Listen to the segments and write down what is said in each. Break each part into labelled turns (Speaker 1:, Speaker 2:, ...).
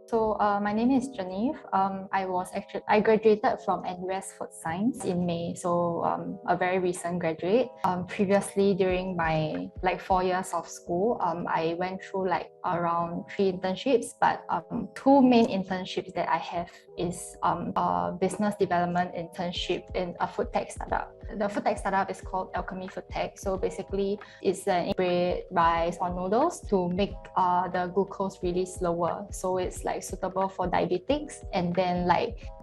Speaker 1: So my name is Geneve. I graduated from NUS Food Science in May, so a very recent graduate. Previously, during my 4 years of school, I went through around 3 internships, but two main internships that I have is a business development internship in a food tech startup. The food tech startup is called Alchemy Food Tech. So basically, it's bread, rice, or noodles to make the glucose really slower. So it's suitable for diabetics, and then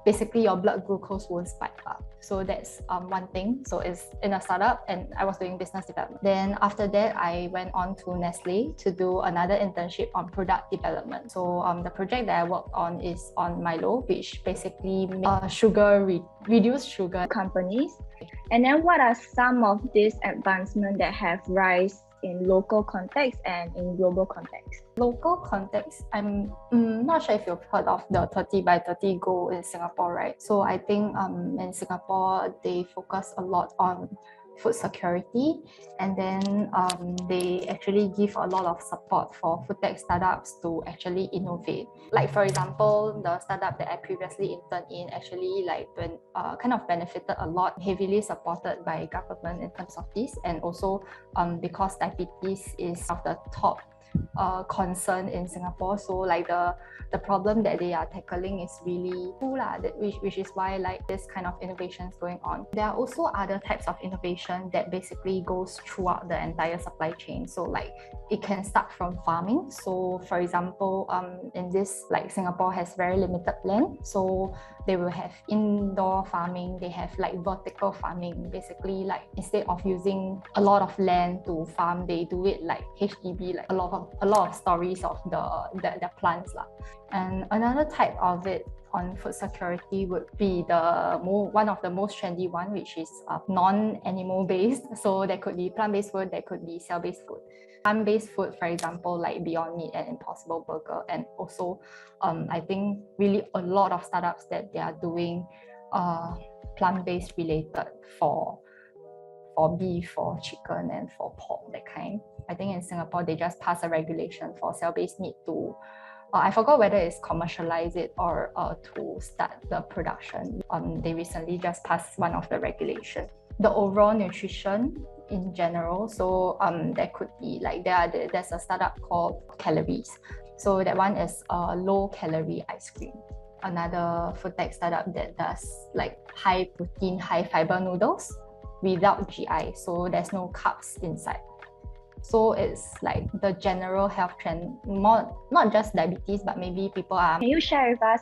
Speaker 1: basically your blood glucose won't spike up. So that's one thing. So it's in a startup, and I was doing business development. Then after that, I went on to Nestle to do another internship on product development. So the project that I worked on is on Milo, which basically reduce sugar
Speaker 2: companies. And then what are some of these advancements that have rise in local context and in global context?
Speaker 1: Local context, I'm not sure if you've heard of the 30 by 30 goal in Singapore, right? So I think in Singapore, they focus a lot on food security, and then they actually give a lot of support for food tech startups to actually innovate. Like for example, the startup that I previously interned in actually kind of benefited a lot, heavily supported by government in terms of this, and also because diabetes is of the top concern in Singapore. So the problem that they are tackling is really cool, which is why this kind of innovation is going on. There are also other types of innovation that basically goes throughout the entire supply chain. So it can start from farming. So for example, in this, Singapore has very limited land, so they will have indoor farming, they have vertical farming. Basically, instead of using a lot of land to farm, they do it like HDB, a lot of stories of the plants lah. And another type of it on food security would be one of the most trendy one, which is non-animal based. So there could be plant-based food, there could be cell-based food. Plant-based food, for example, like Beyond Meat and Impossible Burger, and also I think really a lot of startups that they are doing plant-based related for beef, for chicken, and for pork, that kind. I think in Singapore, they just passed a regulation for cell-based meat to, I forgot whether it's commercialize it or to start the production. They recently just passed one of the regulations. The overall nutrition in general, so there could be there's a startup called Calories. So that one is low calorie ice cream. Another food tech startup that does high protein, high fiber noodles without GI, so there's no carbs inside. So it's the general health trend, not just diabetes, but maybe people are...
Speaker 2: Can you share with us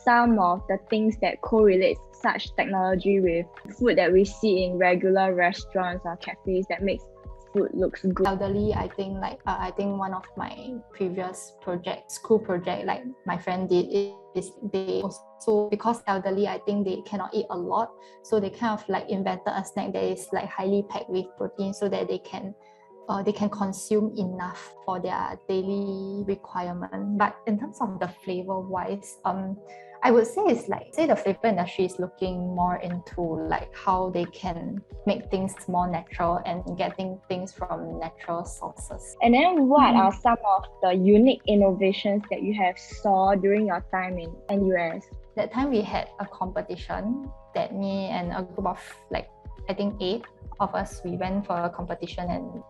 Speaker 2: some of the things that correlate such technology with food that we see in regular restaurants or cafes that makes food looks good?
Speaker 1: Elderly, I think I think one of my previous school project, my friend did, is they also, because elderly, I think they cannot eat a lot, so they kind of invented a snack that is highly packed with protein, so that they can consume enough for their daily requirement. But in terms of the flavor wise, I would say it's the flavor industry is looking more into how they can make things more natural and getting things from natural sources.
Speaker 2: And then what are some of the unique innovations that you have saw during your time in NUS?
Speaker 1: That time we had a competition that me and a group of I think 8 of us, we went for a competition and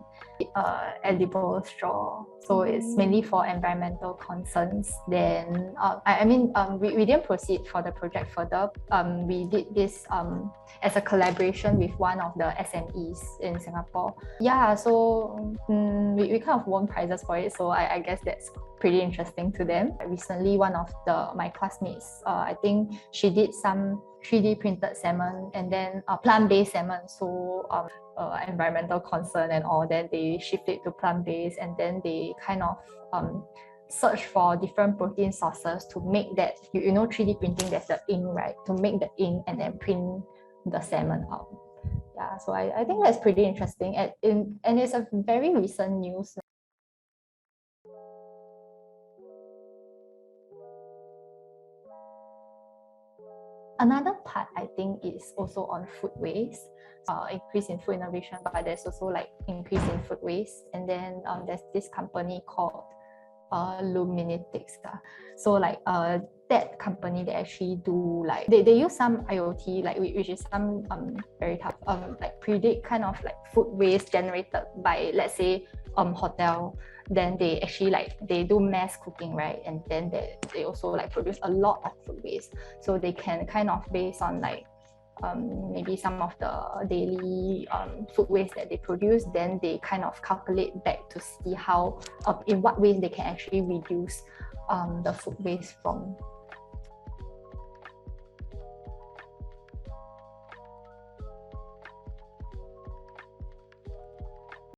Speaker 1: edible straw. So it's mainly for environmental concerns. Then we didn't proceed for the project further. We did this as a collaboration with one of the SMEs in Singapore. Yeah, so we kind of won prizes for it. So I guess that's pretty interesting to them. Recently, one of my classmates, I think she did some 3D printed salmon and then plant-based salmon. So environmental concern and all, then they shifted to plant-based, and then they kind of search for different protein sources to make that, 3D printing, there's the ink, right? To make the ink and then print the salmon out. Yeah, so I think that's pretty interesting, and it's a very recent news. Another part, I think, is also on food waste. Increase in food innovation, but there's also increase in food waste. And then there's this company called Luminetics. So like that company, they actually do like they use some IoT, like which is some very tough like predict kind of like food waste generated by, let's say, hotel. Then they actually like they do mass cooking, right? And then they also like produce a lot of food waste. So they can kind of, based on like maybe some of the daily food waste that they produce, then they kind of calculate back to see how in what ways they can actually reduce the food waste from